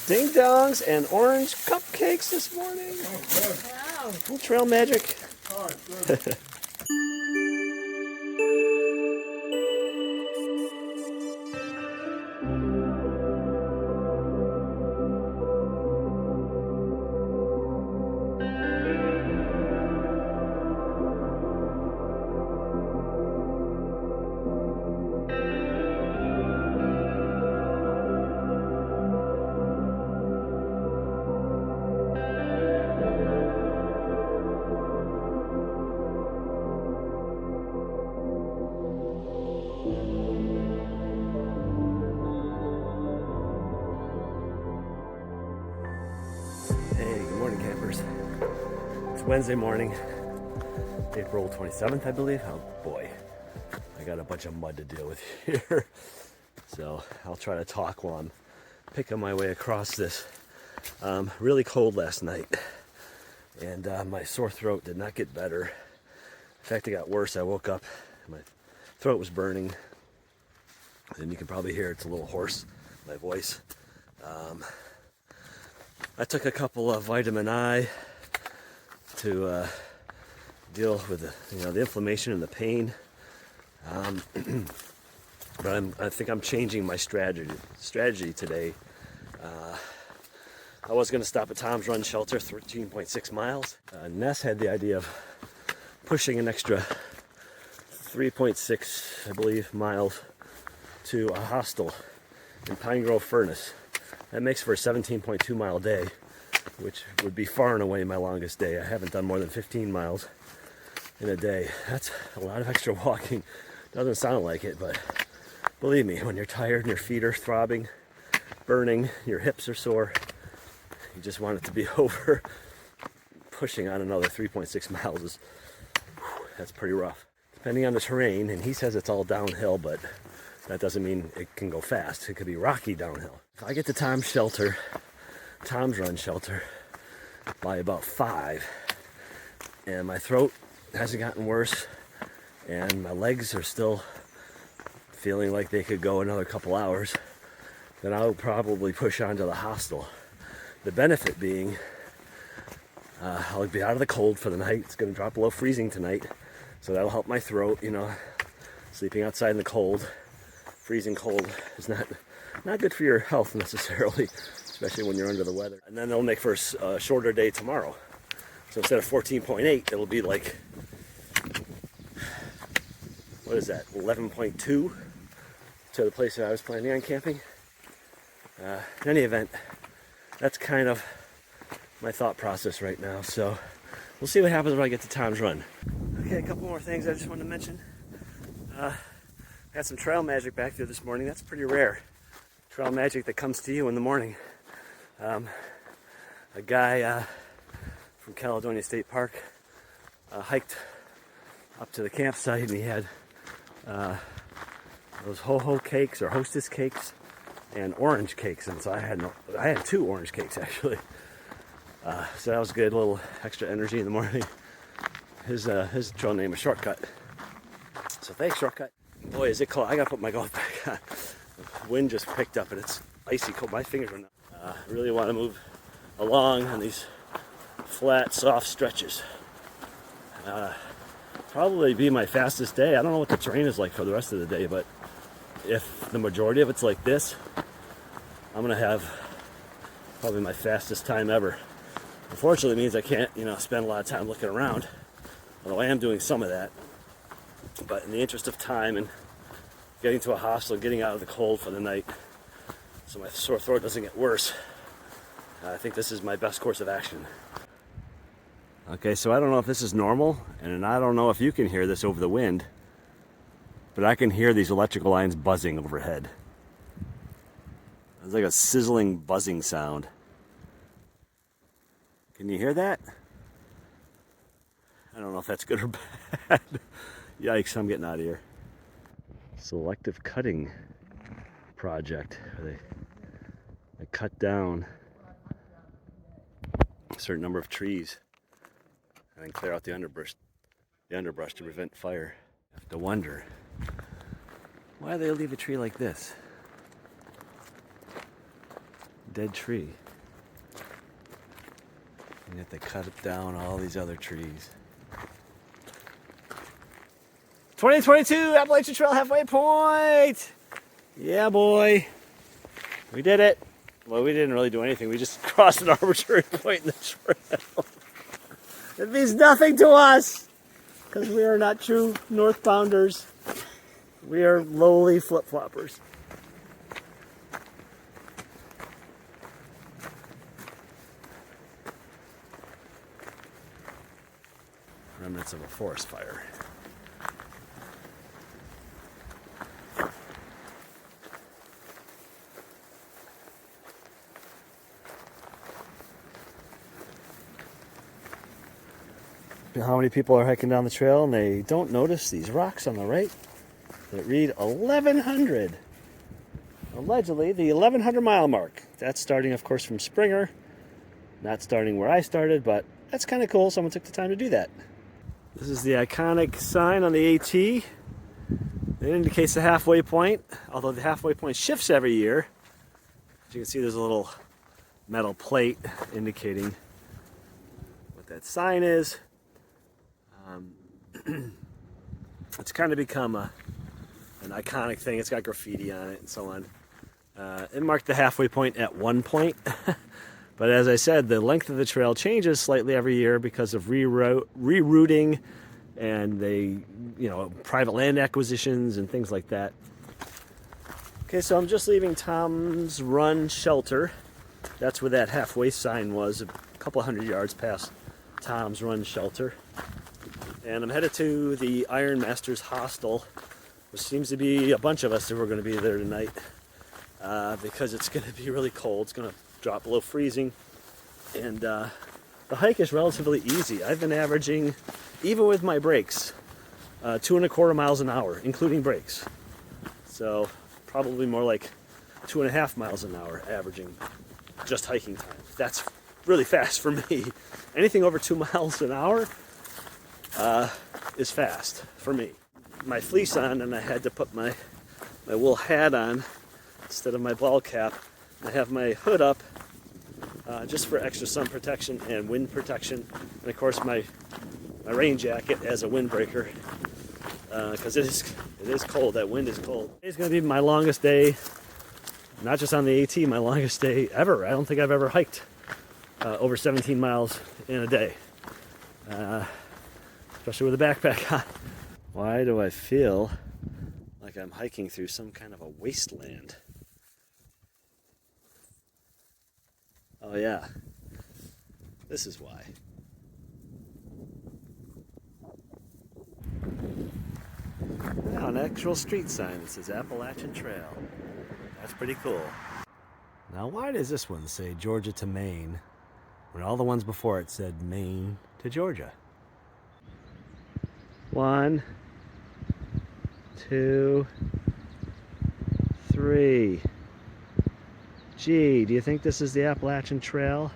ding dongs and orange cupcakes this morning. Oh, good. Wow. Little trail magic. All right, good. Hey, good morning, campers. It's Wednesday morning, April 27th, I believe. Oh boy, I got a bunch of mud to deal with here. So I'll try to talk while I'm picking my way across this. Really cold last night, and my sore throat did not get better. In fact, it got worse. I woke up, my throat was burning, and you can probably hear it's a little hoarse, my voice. I took a couple of vitamin I to deal with the inflammation and the pain. But I think I'm changing my strategy today. I was going to stop at Tom's Run Shelter, 13.6 miles. Ness had the idea of pushing an extra 3.6, I believe, miles to a hostel in Pine Grove Furnace. That makes for a 17.2 mile day, which would be far and away my longest day. I haven't done more than 15 miles in a day. That's a lot of extra walking. Doesn't sound like it, but believe me, when you're tired and your feet are throbbing, burning, your hips are sore, you just want it to be over. Pushing on another 3.6 miles is, that's pretty rough. Depending on the terrain, and he says it's all downhill, but that doesn't mean it can go fast. It could be rocky downhill. If I get to Tom's Run Shelter, by about 5, and my throat hasn't gotten worse, and my legs are still feeling like they could go another couple hours, then I'll probably push on to the hostel. The benefit being, I'll be out of the cold for the night. It's going to drop below freezing tonight, so that'll help my throat. Sleeping outside in the cold, freezing cold is not good for your health necessarily, especially when you're under the weather. And then it'll make for a shorter day tomorrow. So instead of 14.8, it'll be like, what is that, 11.2 to the place that I was planning on camping. In any event, that's kind of my thought process right now. So we'll see what happens when I get to Tom's Run. Okay, a couple more things I just wanted to mention. I had some trail magic back there this morning. That's pretty rare. Trail magic that comes to you in the morning. A guy from Caledonia State Park hiked up to the campsite, and he had those ho-ho cakes or hostess cakes and orange cakes, and so I had 2 orange cakes actually. So that was good, a little extra energy in the morning. His trail name is Shortcut. So thanks, Shortcut. Boy, is it cold. I gotta put my golf bag on. The wind just picked up and it's icy cold. My fingers are numb. Really want to move along on these flat, soft stretches. Probably be my fastest day. I don't know what the terrain is like for the rest of the day, but if the majority of it's like this, I'm gonna have probably my fastest time ever. Unfortunately, it means I can't, spend a lot of time looking around, although I am doing some of that. But in the interest of time and getting to a hostel, getting out of the cold for the night, so my sore throat doesn't get worse, I think this is my best course of action. Okay, so I don't know if this is normal, and I don't know if you can hear this over the wind, but I can hear these electrical lines buzzing overhead. It's like a sizzling, buzzing sound. Can you hear that? I don't know if that's good or bad. Yikes, I'm getting out of here. Selective cutting project. They cut down a certain number of trees and then clear out the underbrush to prevent fire. I have to wonder, why do they leave a tree like this? dead tree. And yet they cut down all these other trees. 2022 Appalachian Trail halfway point! Yeah, boy. We did it. Well, we didn't really do anything. We just crossed an arbitrary point in the trail. It means nothing to us because we are not true northbounders. We are lowly flip-floppers. Remnants of a forest fire. How many people are hiking down the trail and they don't notice these rocks on the right that read 1100. Allegedly the 1100 mile mark. That's starting, of course, from Springer. Not starting where I started, but that's kind of cool. Someone took the time to do that. This is the iconic sign on the AT. It indicates the halfway point, although the halfway point shifts every year. As you can see, there's a little metal plate indicating what that sign is. It's kind of become an iconic thing. It's got graffiti on it and so on. It marked the halfway point at one point, but as I said, the length of the trail changes slightly every year because of rerouting and private land acquisitions and things like that. Okay, so I'm just leaving Tom's Run shelter. That's where that halfway sign was, a couple hundred yards past Tom's Run shelter. And I'm headed to the Iron Masters Hostel, which seems to be a bunch of us who are going to be there tonight because it's going to be really cold. It's going to drop below freezing. And the hike is relatively easy. I've been averaging, even with my brakes, 2.25 miles an hour, including brakes. So probably more like 2.5 miles an hour averaging just hiking time. That's really fast for me. Anything over 2 miles an hour is fast for me. My fleece on, and I had to put my wool hat on instead of my ball cap. I have my hood up just for extra sun protection and wind protection, and of course my rain jacket as a windbreaker because it is cold. That wind is cold. Today's going to be my longest day, not just on the AT, my longest day ever. I don't think I've ever hiked over 17 miles in a day. Especially with a backpack on. Why do I feel like I'm hiking through some kind of a wasteland? Oh yeah, this is why. Now an actual street sign that says Appalachian Trail. That's pretty cool. Now why does this one say Georgia to Maine when all the ones before it said Maine to Georgia? 1, 2, 3. Gee, do you think this is the Appalachian Trail?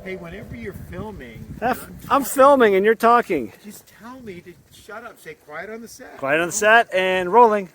Hey, whenever you're filming... I'm filming and you're talking. Just tell me to shut up. Say quiet on the set. Quiet on the set and rolling.